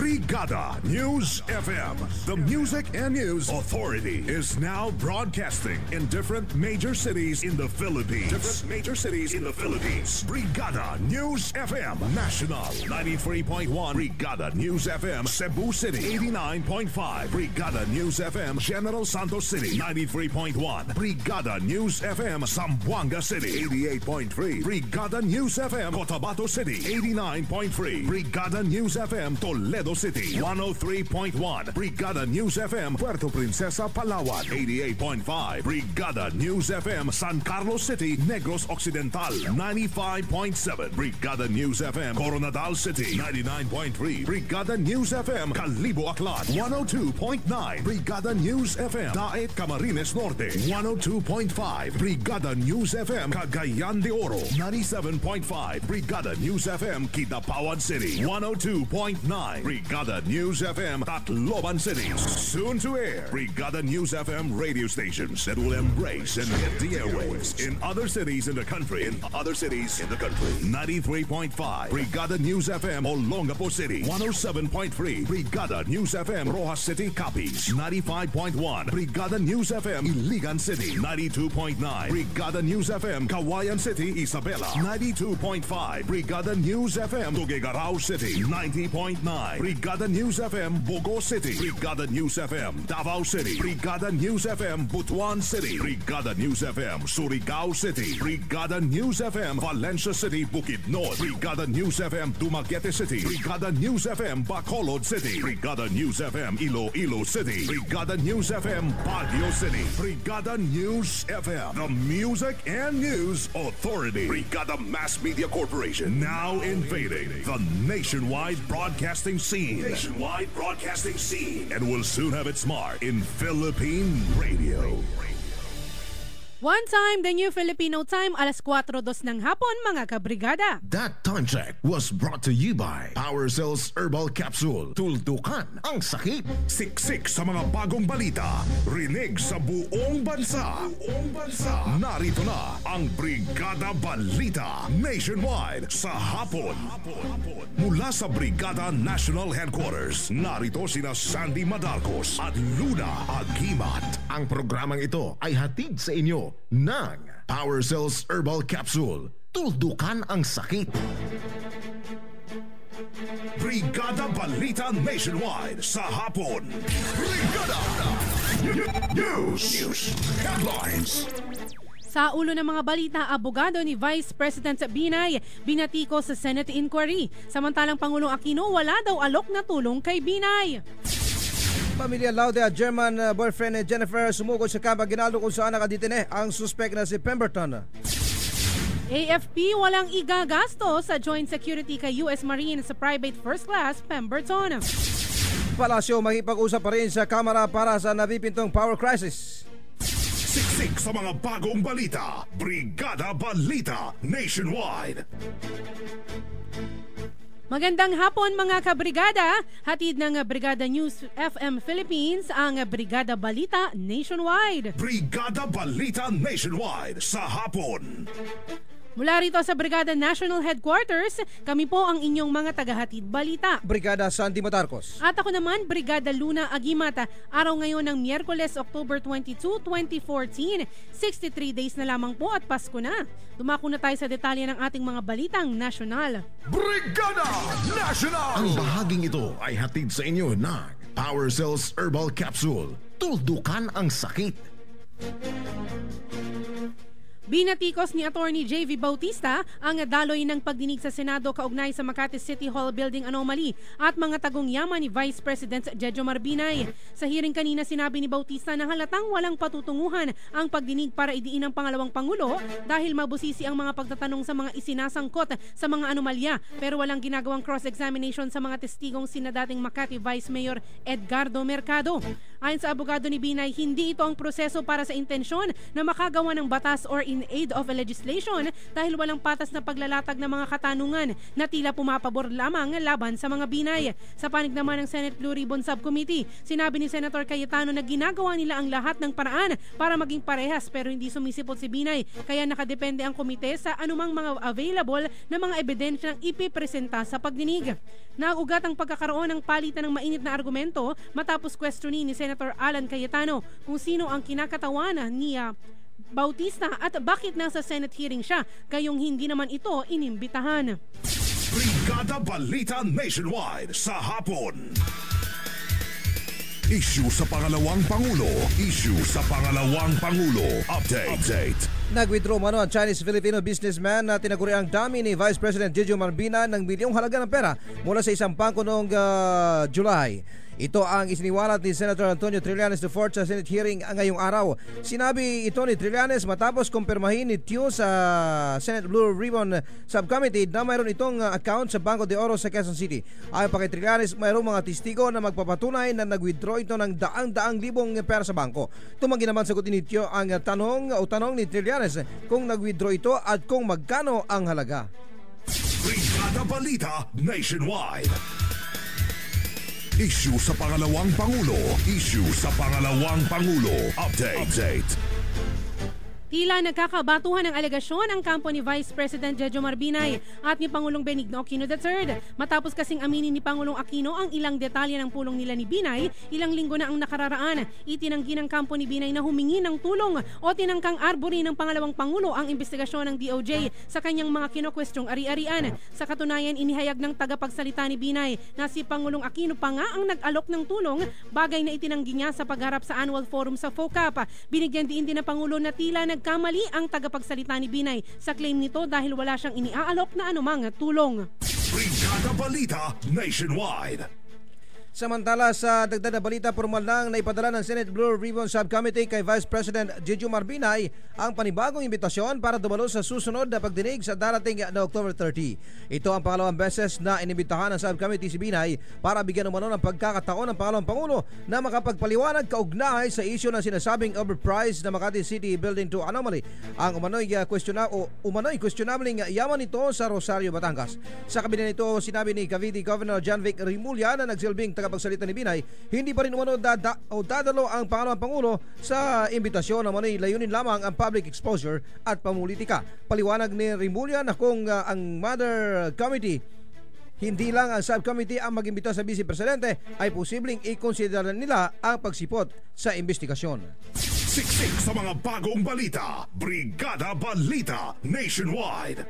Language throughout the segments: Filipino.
Brigada News FM. The Music and News Authority is now broadcasting in different major cities in the Philippines. Brigada News FM National 93.1. Brigada News FM Cebu City 89.5. Brigada News FM General Santos City 93.1. Brigada News FM Zamboanga City 88.3. Brigada News FM Cotabato City 89.3. Brigada News FM Toledo City 103.1. Brigada News FM Puerto Princesa Palawan 88.5. Brigada News FM San Carlos City Negros Occidental 95.7. Brigada News FM Coronadal City 99.3. Brigada News FM Calibo Aklan 102.9. Brigada News FM Daet Camarines Norte 102.5. Brigada News FM Cagayan de Oro 97.5. Brigada News FM Kidapawan City 102.9. Brigada News FM Tacloban City. Soon to air. Brigada News FM radio stations that will embrace and hit the airwaves in other cities in the country. 93.5. Brigada News FM Olongapo City 107.3. Brigada News FM Rojas City Capiz 95.1. Brigada News FM Iligan City 92.9. Brigada News FM Kawayan City Isabela 92.5. Brigada News FM Tuguegarao City 90.9. Brigada News FM Bogo City. Brigada News FM Davao City. Brigada News FM Butuan City. Brigada News FM Surigao City. Brigada News FM Valencia City Bukidnon. Brigada News FM Dumaguete City. Brigada News FM Bacolod City. Brigada News FM Iloilo City. Brigada News FM Baguio City. Brigada News FM, the Music and News Authority. Brigada Mass Media Corporation, now invading the nationwide broadcasting scene. And will soon have its mark in Philippine radio. One time, the new Filipino time, 4:02 ng hapon, mga kabrigada. That time check was brought to you by Power Cells Herbal Capsule. Tuldukan ang sakit. Siksik sa mga bagong balita. Rinig sa buong bansa. Narito na ang Brigada Balita Nationwide sa hapon. Mula sa Brigada National Headquarters, narito sina Sandy Madarcos at Luna Agimat. Ang programang ito ay hatid sa inyo ng Power Cells Herbal Capsule. Tuldukan ang sakit. Brigada Balita Nationwide sa hapon. Brigada News Headlines. Sa ulo ng mga balita, abogado ni Vice President Binay binatiko sa Senate inquiry. Samantalang Pangulong Aquino wala daw alok na tulong kay Binay. Pamilya Laude at German boyfriend ni Jennifer sumugod sa Camp Aguinaldo kung saan nakadetine ang suspect na si Pemberton. AFP walang igagasto sa joint security kay US Marine sa private first class Pemberton. Palasyo makipag-usap pa rin sa Kamara para sa nabipintong power crisis. Siksik sa mga bagong balita. Brigada Balita Nationwide. Magandang hapon mga kabrigada. Hatid ng Brigada News FM Philippines ang Brigada Balita Nationwide. Brigada Balita Nationwide sa hapon. Mula rito sa Brigada National Headquarters, kami po ang inyong mga tagahatid balita. Brigada Sandy Madarcos. At ako naman, Brigada Luna Agimata. Araw ngayon ng Miyerkules, October 22, 2014. 63 days na lamang po at Pasko na. Dumako na tayo sa detalye ng ating mga balitang nasyonal. Brigada National! Ang bahaging ito ay hatid sa inyo ng Power Cells Herbal Capsule. Tuldukan ang sakit. Binatikos ni Attorney J.V. Bautista ang daloy ng pagdinig sa Senado kaugnay sa Makati City Hall building anomaly at mga tagong yaman ni Vice President Jejomar Binay. Sa hearing kanina sinabi ni Bautista na halatang walang patutunguhan ang pagdinig para idiin ang pangalawang Pangulo dahil mabusisi ang mga pagtatanong sa mga isinasangkot sa mga anomalya pero walang ginagawang cross-examination sa mga testigong sina dating Makati Vice Mayor Edgardo Mercado. Ayon sa abogado ni Binay, hindi ito ang proseso para sa intensyon na makagawa ng batas or in aid of a legislation dahil walang patas na paglalatag ng mga katanungan na tila pumapabor lamang laban sa mga Binay. Sa panig naman ng Senate Blue Ribbon Subcommittee, sinabi ni Senator Cayetano na ginagawa nila ang lahat ng paraan para maging parehas pero hindi sumisipot si Binay, kaya nakadepende ang komite sa anumang mga available na mga ebidensyang ipipresenta sa pagdinig. Naugat ang pagkakaroon ng palitan ng mainit na argumento matapos questionin ni Senator Alan Cayetano kung sino ang kinakatawan ni Bautista at bakit nasa Senate hearing siya gayong hindi naman ito inimbitahan. Brigada Balita Nationwide sa hapon. Issue sa pangalawang Pangulo. Issue sa pangalawang Pangulo. Update. Nag-withdraw mano ang Chinese-Filipino businessman na tinaguri ang dami ni Vice President Jejomar Marbina ng milyong halaga ng pera mula sa isang bangko noong July. Ito ang isiniwalat ni Senator Antonio Trillanes IV sa Senate hearing ngayong araw. Sinabi ito ni Trillanes matapos kumpirmahin ni Tio sa Senate Blue Ribbon Subcommittee na mayroon itong account sa Banco de Oro sa Quezon City. Ayon pa kay Trillanes, mayroong mga testigo na magpapatunay na nag-withdraw ito ng daang-daang libong pera sa bangko. Tumanggi naman sagutin ni Tio ang tanong ni Trillanes kung nag-withdraw ito at kung magkano ang halaga. Brigada Balita Nationwide. Issue sa pangalawang Pangulo. Issue sa pangalawang Pangulo. Update. Tila nagkakabatuhan ng alegasyon ang kampo ni Vice President Jejomar Marbinay at ni Pangulong Benigno Aquino III. Matapos kasing aminin ni Pangulong Aquino ang ilang detalye ng pulong nila ni Binay, ilang linggo na ang nakararaan. Itinanggi ng kampo ni Binay na humingi ng tulong o tinangkang arbori ng pangalawang Pangulo ang investigasyon ng DOJ sa kanyang mga kinokwestyong ari-arian. Sa katunayan, inihayag ng tagapagsalita ni Binay na si Pangulong Aquino pa nga ang nag-alok ng tulong, bagay na itinanggi niya sa pagharap sa annual forum sa FOCAP. Binigyan din ng Pangulo na tila nagkamali ang tagapagsalita ni Binay sa claim nito dahil wala siyang iniaalok na anumang tulong. Brigada Balita Nationwide. Samantala sa dagdag na balita, formal nang naipadala ng Senate Blue Ribbon Subcommittee kay Vice President Jejomar Marbinay ang panibagong imbitasyon para dumalo sa susunod na pagdinig sa darating na October 30. Ito ang pangalawang beses na inimbitahan ng subcommittee si Binay para bigyan umano ng pagkakataon ng pangalawang Pangulo na makapagpaliwanag kaugnay sa isyu ng sinasabing overpriced na Makati City Building 2 anomaly. Ang umano'y questionabling yaman nito sa Rosario, Batangas. Sa kabila nito, sinabi ni Cavite Governor John Vic Rimulya na nagsilbing tagapagsalita ni Binay, hindi pa rin umano dadalo ang pangalawang Pangulo sa imbitasyon na umano'y layunin lamang ang public exposure at pamulitika. Paliwanag ni Rimulya na kung ang Mother Committee hindi lang ang subcommittee ang mag-imbita sa Vice Presidente, ay posibleng i-consider nila ang pagsipot sa investigasyon. Siksik sa mga bagong balita. Brigada Balita Nationwide.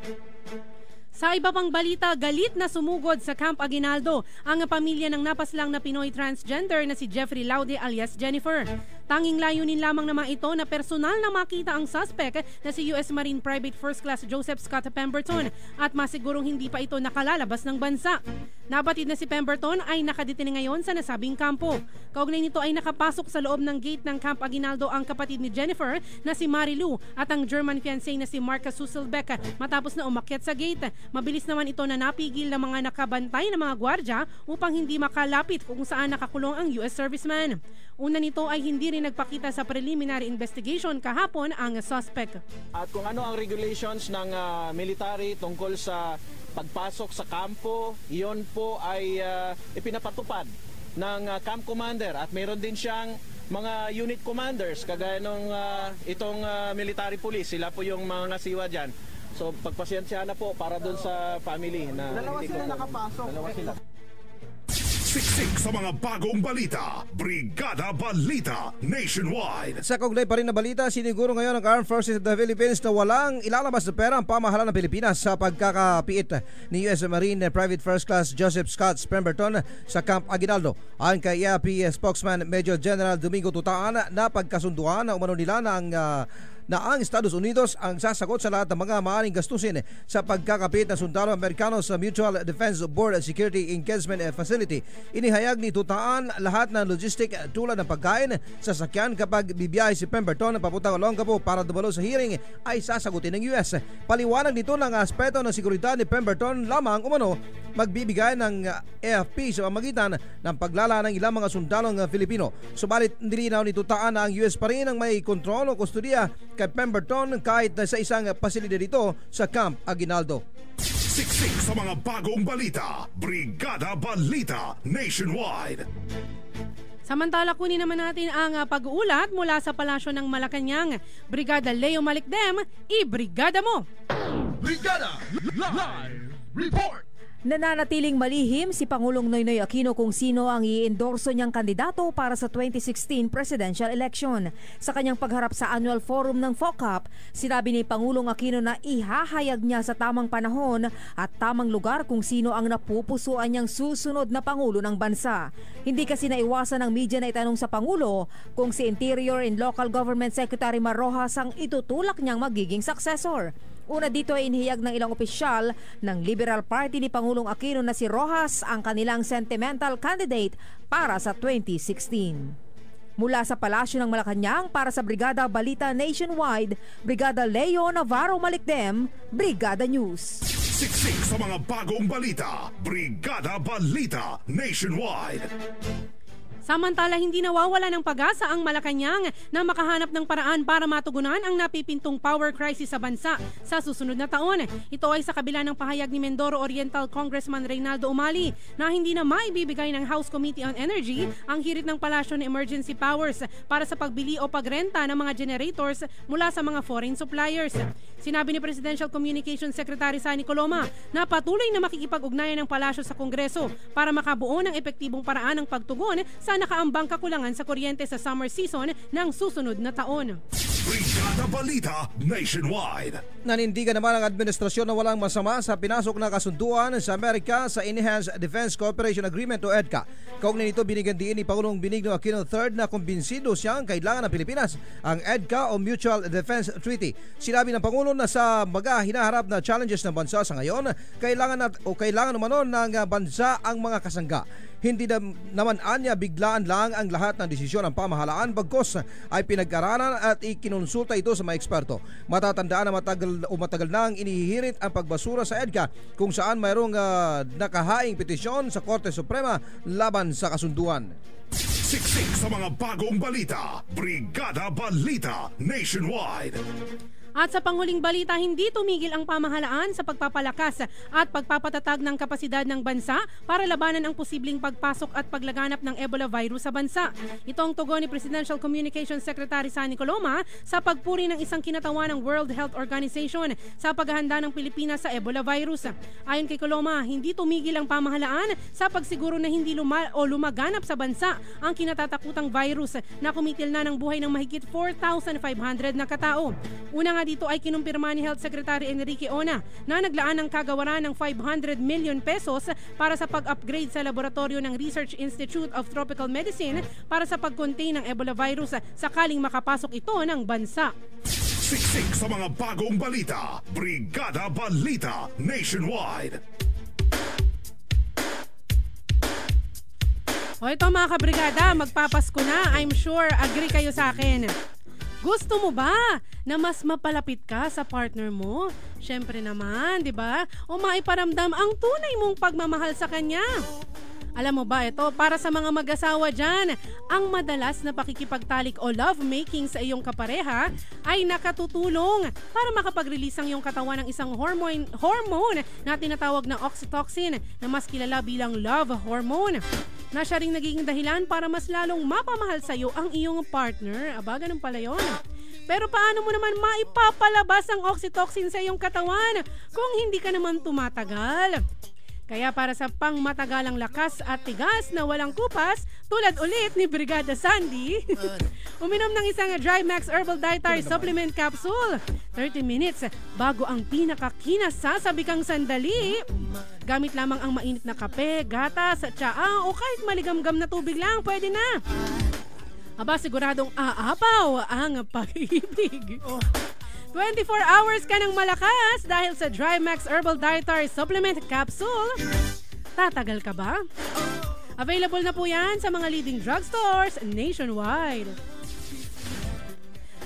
Sa iba pang balita, galit na sumugod sa Camp Aguinaldo ang pamilya ng napaslang na Pinoy transgender na si Jeffrey Laude alias Jennifer. Tanging layunin lamang naman ito na personal na makita ang suspect na si US Marine Private First Class Joseph Scott Pemberton at masigurong hindi pa ito nakalalabas ng bansa. Nabatid na si Pemberton ay nakadetine ngayon sa nasabing kampo. Kaugnay nito ay nakapasok sa loob ng gate ng Camp Aguinaldo ang kapatid ni Jennifer na si Marilu at ang German fiancé na si Marcus Susselbeck matapos na umakyat sa gate. Mabilis naman ito na napigil ng mga nakabantay na mga gwardya upang hindi makalapit kung saan nakakulong ang US serviceman. Una nito ay hindi rin nagpakita sa preliminary investigation kahapon ang suspect. At kung ano ang regulations ng military tungkol sa pagpasok sa kampo, iyon po ay ipinapatupad ng camp commander at mayroon din siyang mga unit commanders kagaya nung itong military police, sila po yung mga ngasiwa dyan. So pagpasensya na po para doon sa family na dalawa sila nakapasok. Dalawa sila. Siksik sa mga bagong balita. Brigada Balita Nationwide. Sa kaugnay pa rin na balita, siniguro ngayon ng Armed Forces of the Philippines na walang ilalabas na pera ang pamahalaan ng Pilipinas sa pagkakapiit ni US Marine Private First Class Joseph Scott Pemberton sa Camp Aguinaldo. Ayon kay EAP spokesman Major General Domingo Tutaan, na pagkasunduan na umano nila ng na ang Estados Unidos ang sasagot sa lahat ng mga maaaring gastusin sa pagkakapit ng sundalo Amerikano sa Mutual Defense Board Security Engagement Facility. Inihayag ni Tutaan lahat ng logistic tulad ng pagkain, sasakyan kapag bibiyahe si Pemberton papuntang Olongapo para dumalo sa hearing ay sasagutin ng US. Paliwanag nito ng aspeto ng seguridad ni Pemberton lamang umano magbibigay ng AFP sa pamagitan ng paglala ng ilang mga sundalong Filipino. Subalit nilinaw ni Tutaan na ang US pa rin ang may kontrol o kustudiya kay Pemberton kahit sa isang pasilidad dito sa Camp Aguinaldo. Siksik sa mga bagong balita. Brigada Balita Nationwide. Samantala, kunin naman natin ang pag-uulat mula sa Palasyo ng Malacanang. Brigada Leo Malikdem, i-brigada mo! Brigada Live Report! Nananatiling malihim si Pangulong Noynoy Aquino kung sino ang i-endorso niyang kandidato para sa 2016 presidential election. Sa kanyang pagharap sa annual forum ng FOCAP, sinabi ni Pangulong Aquino na ihahayag niya sa tamang panahon at tamang lugar kung sino ang napupusuan niyang susunod na Pangulo ng bansa. Hindi kasi naiwasan ng media na itanong sa Pangulo kung si Interior and Local Government Secretary Mar Rojas ang itutulak niyang magiging successor. Una dito ay inihayag ng ilang opisyal ng Liberal Party ni Pangulong Aquino na si Rojas ang kanilang sentimental candidate para sa 2016. Mula sa Palasyo ng Malacanang para sa Brigada Balita Nationwide, Brigada Leo Navarro Malikdem, Brigada News. Siksik sa mga bagong balita. Brigada Balita Nationwide. Samantala, hindi nawawala ng pag-asa ang Malacanang na makahanap ng paraan para matugunan ang napipintong power crisis sa bansa sa susunod na taon. Ito ay sa kabila ng pahayag ni Mindoro Oriental Congressman Reynaldo Umali na hindi na maibibigay ng House Committee on Energy ang hirit ng palasyo ng emergency powers para sa pagbili o pagrenta ng mga generators mula sa mga foreign suppliers. Sinabi ni Presidential Communications Secretary Sani Coloma na patuloy na makikipag-ugnayan ng palasyo sa Kongreso para makabuo ng epektibong paraan ng pagtugon sa nakaambang kakulangan sa kuryente sa summer season ng susunod na taon. Brigada Balita Nationwide. Nanindigan naman ang administrasyon na walang masama sa pinasok na kasunduan sa Amerika sa Enhanced Defense Cooperation Agreement o EDCA. Kaugnay nito, binigyan din ni Pangulong Benigno Aquino III na kumbinsido siyang kailangan ng Pilipinas ang EDCA o Mutual Defense Treaty. Sinabi ng Pangulo na sa mga hinaharap na challenges ng bansa sa ngayon, kailangan umano ng bansa ang mga kasangga. Hindi naman anya biglaan lang ang lahat ng desisyon ng pamahalaan, bagkos ay pinag-aralan at ikinonsulta ito sa mga eksperto. Matatandaan na matagal na ang inihihirit ang pagbasura sa EDCA kung saan mayroong nakahaing petisyon sa Korte Suprema laban sa kasunduan. Siksik sa mga bagong balita. Brigada Balita Nationwide. At sa panghuling balita, hindi tumigil ang pamahalaan sa pagpapalakas at pagpapatatag ng kapasidad ng bansa para labanan ang posibleng pagpasok at paglaganap ng Ebola virus sa bansa. Ito ang tugon ni Presidential Communications Secretary Sani Coloma sa pagpuri ng isang kinatawan ng World Health Organization sa paghahanda ng Pilipinas sa Ebola virus. Ayon kay Coloma, hindi tumigil ang pamahalaan sa pagsiguro na hindi lumaganap sa bansa ang kinatatakutang virus na kumitil na ng buhay ng mahigit 4,500 na katao. Una nga dito ay kinumpirma ni Health Secretary Enrique Ona na naglaan ng kagawaran ng 500 million pesos para sa pag-upgrade sa laboratorio ng Research Institute of Tropical Medicine para sa pag-contain ng Ebola virus sakaling makapasok ito ng bansa. Siksik sa mga bagong balita. Brigada Balita Nationwide. O ito mga kabrigada, magpapasko na. I'm sure agree kayo sa akin. Gusto mo ba na mas mapalapit ka sa partner mo? Syempre naman, di ba? O maiparamdam ang tunay mong pagmamahal sa kanya. Alam mo ba ito, para sa mga mag-asawa dyan, ang madalas na pakikipagtalik o lovemaking sa iyong kapareha ay nakatutulong para makapag-release ang iyong katawan ng isang hormone na tinatawag na oxytocin na mas kilala bilang love hormone. Na siya ring nagiging dahilan para mas lalong mapamahal sa iyo ang iyong partner. Aba, ganun pala yun. Pero paano mo naman maipapalabas ang oxytocin sa iyong katawan kung hindi ka naman tumatagal? Kaya para sa pangmatagalang lakas at tigas na walang kupas, tulad ulit ni Brigada Sandy, uminom ng isang Dry Max Herbal Dietary Supplement Capsule. 30 minutes bago ang pinakakinasasabikang sandali. Gamit lamang ang mainit na kape, gatas, tsaa o kahit maligamgam na tubig lang, pwede na. Aba, siguradong aapaw ang pag-ibig. 24 hours ka ng malakas dahil sa DryMax Herbal Dietary Supplement Capsule. Tatagal ka ba? Available na po yan sa mga leading drugstores nationwide.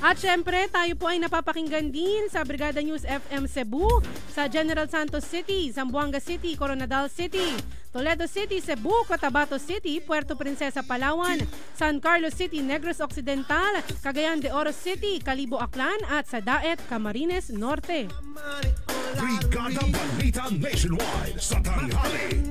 At syempre, tayo po ay napapakinggan din sa Brigada News FM Cebu, sa General Santos City, Zamboanga City, Coronadal City, Toledo City, Cebu, Cotabato City, Puerto Princesa, Palawan, San Carlos City, Negros Occidental, Cagayan de Oro City, Calibo, Aklan, at sa Daet, Camarines Norte. Brigada Balita Nationwide sa tanghali.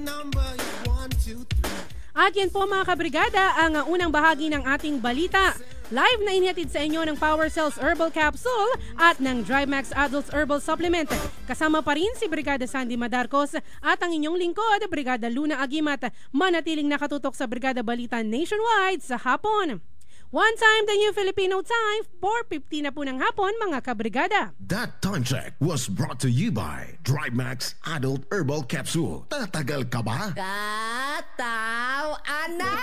At yan po mga kabrigada, ang unang bahagi ng ating balita. Live na inihatid sa inyo ng Power Cells Herbal Capsule at ng DryMax Adults Herbal Supplement. Kasama pa rin si Brigada Sandy Madarcos at ang inyong lingkod, Brigada Luna Agimat. Manatiling nakatutok sa Brigada Balita Nationwide sa hapon. One time, the new Filipino time, 4:50 na po ng hapon mga kabrigada. That time check was brought to you by DryMax Adult Herbal Capsule. Tatagal ka ba? Kataw, anak!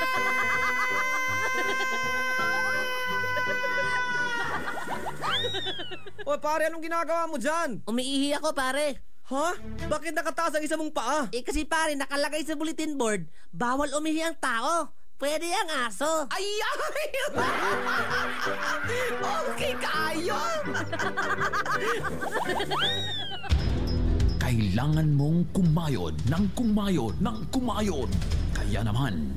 Oy pare, anong ginagawa mo dyan? Umiihi ako, pare. Ha? Bakit nakataas ang isa mong paa? Kasi pare, nakalagay sa bulletin board, bawal umihi ang tao. Pwede ang aso. Ay! Okay kayo! Kailangan mong kumayod ng kumayod ng kumayod. Kaya naman,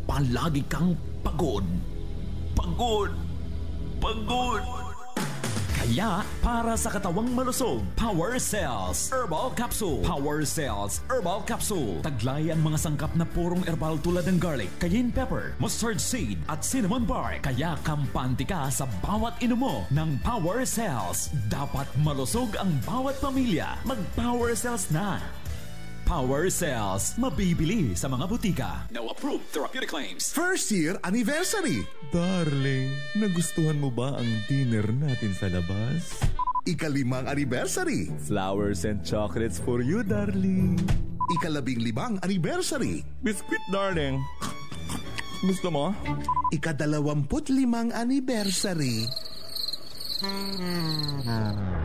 palagi kang pagod. Pagod. Pagod. Kaya, para sa katawang malusog, Power Cells Herbal Capsule. Power Cells Herbal Capsule. Taglay ang mga sangkap na purong herbal tulad ng garlic, cayenne pepper, mustard seed, at cinnamon bark. Kaya kampante ka sa bawat inumo ng Power Cells. Dapat malusog ang bawat pamilya. Mag-Power Cells na. Power Cells. Mabibili sa mga butika. No approved therapeutic claims. First year anniversary. Darling, nagustuhan mo ba ang dinner natin sa labas? Ika-5 anniversary. Flowers and chocolates for you, darling. Ika-15 anniversary. Biscuit, darling. Gusto mo? Ika-25 anniversary.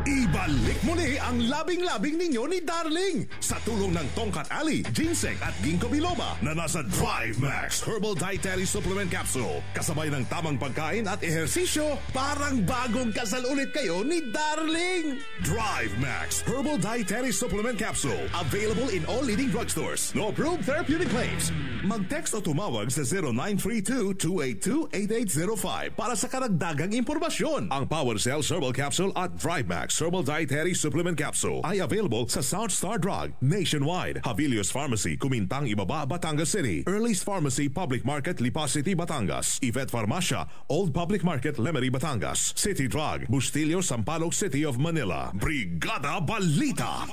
Ibalik muli ang labing-labing ninyo ni Darling sa tulong ng Tongkat Ali, Ginseng at Ginkgo biloba na nasa DryMax Herbal Dietary Supplement Capsule. Kasabay ng tamang pagkain at ehersisyo, parang bagong kasal ulit kayo ni Darling. DryMax Herbal Dietary Supplement Capsule. Available in all leading drugstores. No approved therapeutic claims. Mag-text o tumawag sa 0932-282-8805 para sa karagdagang impormasyon. Ang Power Cells Herbal Capsule at DryMax Herbal Dietary Supplement Capsule ay available sa Southstar Drug nationwide, Havilios Pharmacy, Kumintang, Ibaba, Batangas City, Early's Pharmacy, Public Market, Lipa City, Batangas, Yvette Farmacia, Old Public Market, Lemery, Batangas, City Drug, Bustillo, Sampaloc City of Manila. Brigada Balita.